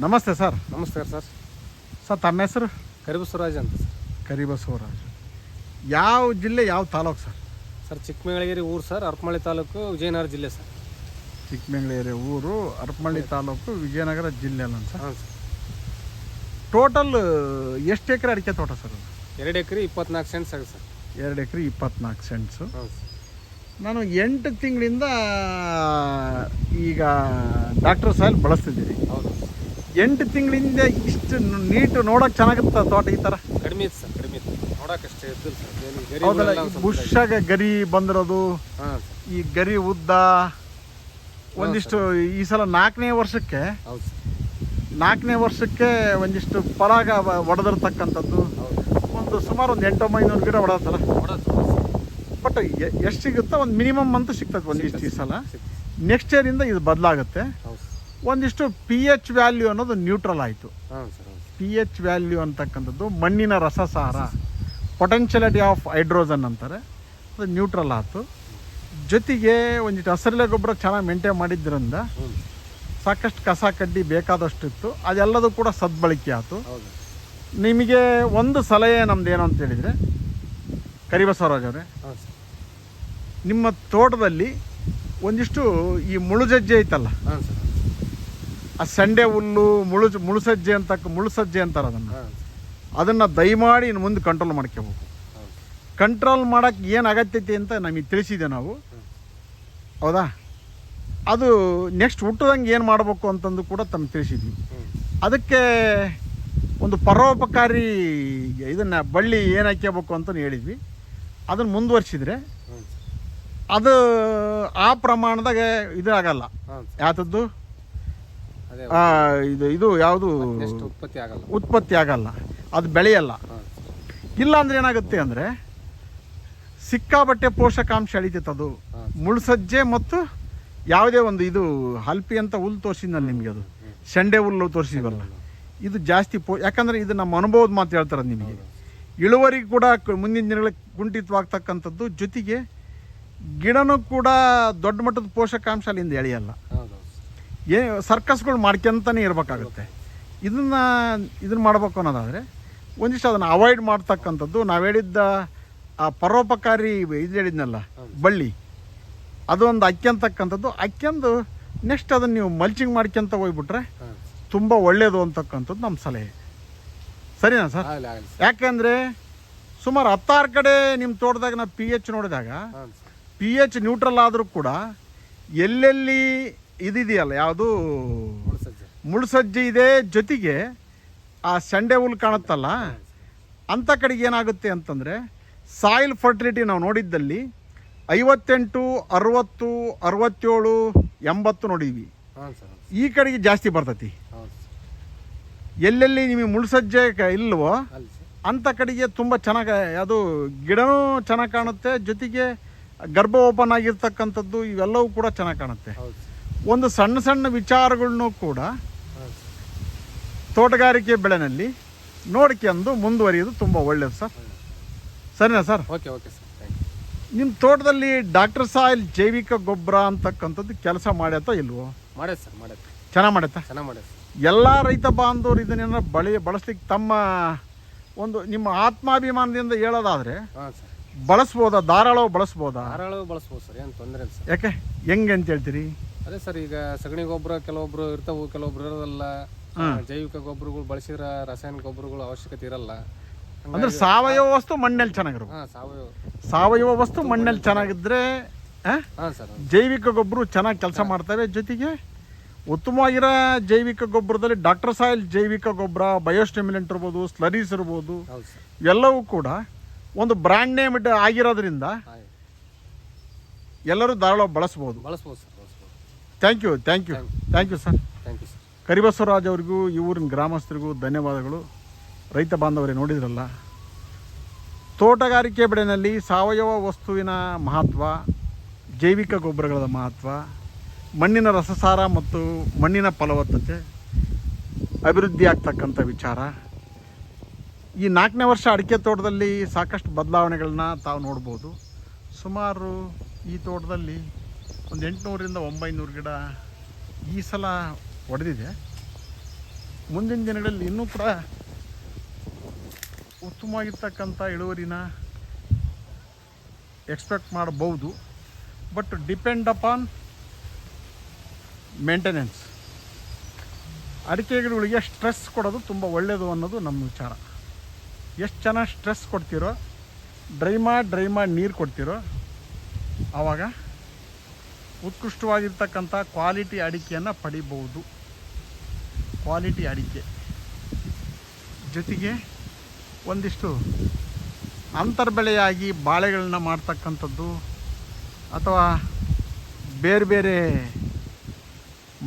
ನಮಸ್ತೆ ಸರ್. ನಮಸ್ಕಾರ sir. Sir ತಮ್ಮ ಹೆಸರು? ಕರಿಬಸವರಾಜ್ ಅಂತ ಸರ್. ಕರಿಬಸವರಾಜ್. ಯಾವ ಜಿಲ್ಲೆ, ಯಾವ ತಾಲೂಕು ಸರ್? ಸರ್ ಚಿಕ್ಕಮಗಳೂರು ಊರು ಸರ್, ಹರಪನಹಳ್ಳಿ ತಾಲೂಕು, ವಿಜಯನಗರ ಜಿಲ್ಲೆ ಸರ್. ಚಿಕ್ಕಮಗಳೂರು ಊರು, ಹರಪನಹಳ್ಳಿ ತಾಲೂಕು, ವಿಜಯನಗರ ಜಿಲ್ಲೆ ಅಲ್ಲ ಸರ್? ಹಾಂ ಸರ್. ಟೋಟಲ್ ಎಷ್ಟು ಎಕರೆ ಅಡಿಕೆ ತೋಟ ಸರ್? 2 ಎಕರೆ 24 ಸೆಂಟ್ಸ್ ಆಗುತ್ತೆ ಸರ್. 2 ಎಕರೆ 24 ಸೆಂಟ್ಸು. ಹಾಂ ಸರ್. ನಾನು 8 ತಿಂಗಳಿಂದ ಈಗ ಡಾಕ್ಟರ್ ಸಾಯಿಲ್ ಬಳಸ್ತಿದ್ದೀನಿ. ಹೌದು. 8 ತಿಂಗಳಿಂದ ಇಷ್ಟು ನೀಟು ನೋಡೋಕೆ ಚೆನ್ನಾಗಿತ್ತ ತೋಟ ಈ ಥರ? ಕಡಿಮೆ ಇತ್ತು ಸರ್, ಕಡಿಮೆ ಇತ್ತು. ನೋಡೋಕೆ ಅಷ್ಟೇ ಇದ್ದಿಲ್ಲ ಸರ್. ಹೌದಲ್ಲ, ಬುಷಾಗ ಗರಿ ಬಂದಿರೋದು. ಹಾಂ. ಈ ಗರಿ ಉದ್ದ ಒಂದಿಷ್ಟು ಈ ಸಲ 4ನೇ ವರ್ಷಕ್ಕೆ, ಹೌದು ಸರ್, 4ನೇ ವರ್ಷಕ್ಕೆ ಒಂದಿಷ್ಟು ಪರಾಗ ಹೊಡೆದಿರ್ತಕ್ಕಂಥದ್ದು. ಒಂದು ಸುಮಾರು 800-900 ಗಿಡ ಹೊಡೆದಲ್ಲ. ಬಟ್ ಎಷ್ಟು ಸಿಗುತ್ತೋ ಒಂದು ಮಿನಿಮಮ್ ಅಂತೂ ಸಿಗ್ತದೆ ಒಂದಿಷ್ಟು ಈ ಸಲ. ನೆಕ್ಸ್ಟ್ ಇಯರಿಂದ ಇದು ಬದಲಾಗುತ್ತೆ. ಒಂದಿಷ್ಟು pH ವ್ಯಾಲ್ಯೂ ಅನ್ನೋದು ನ್ಯೂಟ್ರಲ್ ಆಯಿತು. pH ವ್ಯಾಲ್ಯೂ ಅಂತಕ್ಕಂಥದ್ದು ಮಣ್ಣಿನ ರಸಸಾರ, ಪೊಟೆನ್ಷಿಯಲಿಟಿ ಆಫ್ ಹೈಡ್ರೋಜನ್ ಅಂತಾರೆ, ಅದು ನ್ಯೂಟ್ರಲ್ ಆಯಿತು. ಜೊತೆಗೆ ಒಂದಿಷ್ಟು ಹಸಿರೆಲೆ ಗೊಬ್ಬರ ಚೆನ್ನಾಗಿ ಮೇಂಟೈನ್ ಮಾಡಿದ್ರಿಂದ ಸಾಕಷ್ಟು ಕಸ ಕಡ್ಡಿ ಬೇಕಾದಷ್ಟು ಇತ್ತು, ಅದೆಲ್ಲದೂ ಕೂಡ ಸದ್ಬಳಕೆ ಆಯಿತು. ನಿಮಗೆ ಒಂದು ಸಲಹೆ ನಮ್ದು ಏನು ಅಂತ ಹೇಳಿದರೆ, ಕರಿಬಸವರಾಜ್ ಅವರೇ, ನಿಮ್ಮ ತೋಟದಲ್ಲಿ ಒಂದಿಷ್ಟು ಈ ಮುಳುಜಜ್ಜೆ ಐತಲ್ಲ, ಆ ಸಂಡೆ ಹುಲ್ಲು, ಮುಳುಸಜ್ಜೆ ಮುಳುಸಜ್ಜೆ ಅಂತಾರೆ ಅದನ್ನು ದಯಮಾಡಿ ಇನ್ನು ಮುಂದೆ ಕಂಟ್ರೋಲ್ ಮಾಡ್ಕೋಬೇಕು. ಕಂಟ್ರೋಲ್ ಮಾಡೋಕ್ಕೆ ಏನು ಅಗತ್ಯತೆ ಅಂತ ನಮಗೆ ತಿಳಿಸಿದೆ ನಾವು, ಹೌದಾ? ಅದು ನೆಕ್ಸ್ಟ್ ಹುಟ್ಟದಂಗೆ ಏನು ಮಾಡಬೇಕು ಅಂತಂದು ಕೂಡ ತಮಗೆ ತಿಳಿಸಿದ್ವಿ. ಅದಕ್ಕೆ ಒಂದು ಪರೋಪಕಾರಿ ಇದನ್ನು ಬಳ್ಳಿ ಏನು ಹಾಕ್ಕೋಬೇಕು ಅಂತಲೂ ಹೇಳಿದ್ವಿ. ಅದನ್ನು ಮುಂದುವರಿಸಿದ್ರೆ ಅದು ಆ ಪ್ರಮಾಣದಾಗ ಇದು ಆಗಲ್ಲ. ಯಾತದ್ದು ಇದು ಯಾವುದು ಉತ್ಪತ್ತಿ ಆಗಲ್ಲ, ಅದು ಬೆಳೆಯಲ್ಲ. ಇಲ್ಲ ಅಂದ್ರೆ ಏನಾಗುತ್ತೆ ಅಂದರೆ ಸಿಕ್ಕಾಬಟ್ಟೆ ಪೋಷಕಾಂಶ ಅಳಿತೈತೆ ಅದು. ಮುಳ್ಸಜ್ಜೆ ಮತ್ತು ಯಾವುದೇ ಒಂದು ಇದು ಹಲ್ಪಿ ಅಂತ ಹುಲ್ಲು ತೋರಿಸಿದ್ನಲ್ಲಿ ನಿಮಗೆ, ಅದು ಸಂಡೆ ಹುಲ್ಲು ತೋರಿಸಿವಲ್ಲ, ಇದು ಜಾಸ್ತಿ ಯಾಕಂದರೆ ಇದು ನಮ್ಮ ಅನುಭವದ ಮಾತು ಹೇಳ್ತಾರೆ ನಿಮಗೆ. ಇಳುವರಿ ಕೂಡ ಮುಂದಿನ ದಿನಗಳಿಗೆ ಕುಂಠಿತವಾಗ್ತಕ್ಕಂಥದ್ದು, ಜೊತೆಗೆ ಗಿಡನೂ ಕೂಡ ದೊಡ್ಡ ಮಟ್ಟದ ಪೋಷಕಾಂಶ ಅಲ್ಲಿಂದ ಎಳೆಯಲ್ಲ. ಸರ್ಕಸ್ಗಳು ಮಾಡ್ಕೊಂತಾನೆ ಇರಬೇಕಾಗುತ್ತೆ. ಇದನ್ನು ಮಾಡ್ಬೇಕು ಅನ್ನೋದಾದರೆ ಒಂದಿಷ್ಟು ಅದನ್ನು ಅವಾಯ್ಡ್ ಮಾಡ್ತಕ್ಕಂಥದ್ದು. ನಾವು ಹೇಳಿದ್ದ ಆ ಪರೋಪಕಾರಿ ಇದು ಹೇಳಿದ್ನಲ್ಲ ಬಳ್ಳಿ, ಅದೊಂದು ಅಕ್ಯಂತಕ್ಕಂಥದ್ದು. ಅಕ್ಯಂದು ನೆಕ್ಸ್ಟ್ ಅದನ್ನು ನೀವು ಮಲ್ಚಿಂಗ್ ಮಾಡ್ಕೊಂತ ಹೋಗ್ಬಿಟ್ರೆ ತುಂಬ ಒಳ್ಳೆಯದು ಅಂತಕ್ಕಂಥದ್ದು ನಮ್ಮ ಸಲಹೆ. ಸರಿನಾ ಸರ್? ಯಾಕೆಂದರೆ ಸುಮಾರು 16 ಕಡೆ ನಿಮ್ಮ ತೋಟದಾಗ ನಾವು pH ನೋಡಿದಾಗ pH ನ್ಯೂಟ್ರಲ್ ಆದರೂ ಕೂಡ ಎಲ್ಲೆಲ್ಲಿ ಇದಿದೆಯಲ್ಲ, ಯಾವುದು ಮುಳ್ಸಜ್ಜೆ ಇದೆ, ಜೊತೆಗೆ ಆ ಸಂಡೆ ಹುಲ್ಲು ಕಾಣುತ್ತಲ್ಲ, ಅಂಥ ಕಡೆಗೆ ಏನಾಗುತ್ತೆ ಅಂತಂದರೆ ಸಾಯಿಲ್ ಫರ್ಟಿಲಿಟಿ ನಾವು ನೋಡಿದ್ದಲ್ಲಿ 58, 60, 67, 80 ನೋಡಿದ್ವಿ. ಈ ಕಡೆಗೆ ಜಾಸ್ತಿ ಬರ್ತೈತಿ. ಎಲ್ಲೆಲ್ಲಿ ನಿಮಗೆ ಮುಳ್ಸಜ್ಜೆ ಇಲ್ವೋ ಅಂಥ ಕಡೆಗೆ ತುಂಬ ಚೆನ್ನಾಗಿ ಅದು ಗಿಡನೂ ಚೆನ್ನಾಗಿ ಕಾಣುತ್ತೆ, ಜೊತೆಗೆ ಗರ್ಭ ಓಪನ್ ಆಗಿರ್ತಕ್ಕಂಥದ್ದು ಇವೆಲ್ಲವೂ ಕೂಡ ಚೆನ್ನಾಗಿ ಕಾಣುತ್ತೆ. ಒಂದು ಸಣ್ಣ ಸಣ್ಣ ವಿಚಾರಗಳನ್ನೂ ಕೂಡ ತೋಟಗಾರಿಕೆ ಬೆಳೆನಲ್ಲಿ ನೋಡ್ಕೊಂಡು ಮುಂದುವರಿಯೋದು ತುಂಬ ಒಳ್ಳೆಯದು ಸರ್. ಸರಿನಾ ಸರ್? Okay okay sir. ನಿಮ್ಮ ತೋಟದಲ್ಲಿ ಡಾಕ್ಟರ್ ಸಾಯಿಲ್ ಜೈವಿಕ ಗೊಬ್ಬರ ಅಂತಕ್ಕಂಥದ್ದು ಕೆಲಸ ಮಾಡ್ಯತ್ತೋ ಇಲ್ವೋ? ಮಾಡೈತೆ ಸರ್, ಮಾಡೈತೆ. ಚೆನ್ನಾಗಿ ಮಾಡೈತೆ? ಚೆನ್ನಾಗಿ ಮಾಡೈತೆ. ಎಲ್ಲ ರೈತ ಬಾಂಧವರು ಇದನ್ನೇನಾರ ಬಳಸ್ಲಿಕ್ಕೆ ತಮ್ಮ ಒಂದು ನಿಮ್ಮ ಆತ್ಮಾಭಿಮಾನದಿಂದ ಹೇಳೋದಾದರೆ ಬಳಸ್ಬೋದಾ? ಧಾರಾಳವಾಗಿ ಬಳಸ್ಬೋದಾ? ಧಾರಾಳವಾಗಿ ಬಳಸ್ಬೋದು ಸರ್, ಏನು ತೊಂದರೆ ಇಲ್ಲ ಸರ್. ಯಾಕೆ, ಹೆಂಗೆ ಅಂತ ಹೇಳ್ತೀರಿ? ಅದೇ ಸರ್, ಈಗ ಸಗಣಿ ಗೊಬ್ಬರ ಕೆಲವೊಬ್ರು ಇರ್ತಾವೆ, ಕೆಲವೊಬ್ರು ಇರೋದಲ್ಲ. ಜೈವಿಕ ಗೊಬ್ಬರಗಳು ಬಳಸಿದ್ರೆ ರಾಸಾಯನಿಕ ಗೊಬ್ಬರಗಳು ಅವಶ್ಯಕತೆ ಇರಲ್ಲ. ಅಂದ್ರೆ ಸಾವಯವ ವಸ್ತು ಮಣ್ಣಲ್ಲಿ ಚೆನ್ನಾಗಿರೋ, ಸಾವಯವ ವಸ್ತು ಮಣ್ಣಲ್ಲಿ ಚೆನ್ನಾಗಿದ್ರೆ ಜೈವಿಕ ಗೊಬ್ಬರ ಚೆನ್ನಾಗಿ ಕೆಲಸ ಮಾಡ್ತವೆ. ಜೊತೆಗೆ ಉತ್ತಮವಾಗಿರೋ ಜೈವಿಕ ಗೊಬ್ಬರದಲ್ಲಿ ಡಾಕ್ಟರ್ ಸಾಯಿಲ್ ಜೈವಿಕ ಗೊಬ್ಬರ, ಬಯೋಸ್ಟಿಮ್ಯುಲೆಂಟ್ ಇರ್ಬೋದು, ಸ್ಲರೀಸ್ ಇರ್ಬೋದು, ಎಲ್ಲವೂ ಕೂಡ ಒಂದು ಬ್ರ್ಯಾಂಡ್ ನೇಮ್ ಆಗಿರೋದ್ರಿಂದ ಎಲ್ಲರೂ ಧಾರಾಳವಾಗಿ ಬಳಸ್ಬೋದು. Sir. Thank you sir. Thank you sir. Karibasavaraj ಅವರಿಗೂ ಈ ಊರಿನ ಗ್ರಾಮಸ್ಥರಿಗೂ ಧನ್ಯವಾದಗಳು. ರೈತ ಬಾಂಧವರೇ, ನೋಡಿದ್ರಲ್ಲ, ತೋಟಗಾರಿಕೆ ಬೆಳೆಯಲ್ಲಿ ಸಾವಯವ ವಸ್ತುವಿನ ಮಹತ್ವ, ಜೈವಿಕ ಗೊಬ್ಬರಗಳ ಮಹತ್ವ, ಮಣ್ಣಿನ ರಸಸಾರ ಮತ್ತು ಮಣ್ಣಿನ ಫಲವತ್ತತೆ ಅಭಿವೃದ್ಧಿ ಆಗ್ತಕ್ಕಂಥ ವಿಚಾರ. ಈ 4ನೇ ವರ್ಷ ಅಡಿಕೆ ತೋಟದಲ್ಲಿ ಸಾಕಷ್ಟು ಬದಲಾವಣೆಗಳನ್ನ ತಾವು ನೋಡ್ಬೋದು. ಸುಮಾರು ಈ ತೋಟದಲ್ಲಿ ಒಂದು 800ರಿಂದ 900 ಗಿಡ ಈ ಸಲ ಹೊಡೆದಿದೆ. ಮುಂದಿನ ದಿನಗಳಲ್ಲಿ ಇನ್ನೂ ಕೂಡ ಉತ್ತಮವಾಗಿರ್ತಕ್ಕಂಥ ಇಳುವರಿನ ಎಕ್ಸ್ಪೆಕ್ಟ್ ಮಾಡಬಹುದು. But depend upon maintenance. ಅಡಿಕೆ ಗಿಡಗಳಿಗೆ ಸ್ಟ್ರೆಸ್ ಕೊಡೋದು ತುಂಬ ಒಳ್ಳೆಯದು ಅನ್ನೋದು ನಮ್ಮ ವಿಚಾರ. ಎಷ್ಟು ಚೆನ್ನಾಗಿ ಸ್ಟ್ರೆಸ್ ಕೊಡ್ತೀರೋ, ಡ್ರೈ ಮಾಡಿ ನೀರು ಕೊಡ್ತೀರೋ, ಆವಾಗ ಉತ್ಕೃಷ್ಟವಾಗಿರ್ತಕ್ಕಂಥ ಕ್ವಾಲಿಟಿ ಅಡಿಕೆಯನ್ನು ಪಡಿಬೋದು. ಕ್ವಾಲಿಟಿ ಅಡಿಕೆ ಜೊತೆಗೆ ಒಂದಿಷ್ಟು ಅಂತರ್ಬೆಳೆಯಾಗಿ ಬಾಳೆಗಳನ್ನ ಮಾಡ್ತಕ್ಕಂಥದ್ದು ಅಥವಾ ಬೇರೆ ಬೇರೆ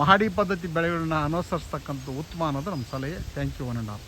ಮಹಡಿ ಪದ್ಧತಿ ಬೆಳೆಗಳನ್ನ ಅನುಸರಿಸ್ತಕ್ಕಂಥದ್ದು ಉತ್ತಮ ಅನ್ನೋದು ನಮ್ಮ ಸಲಹೆ. Thank you one and all.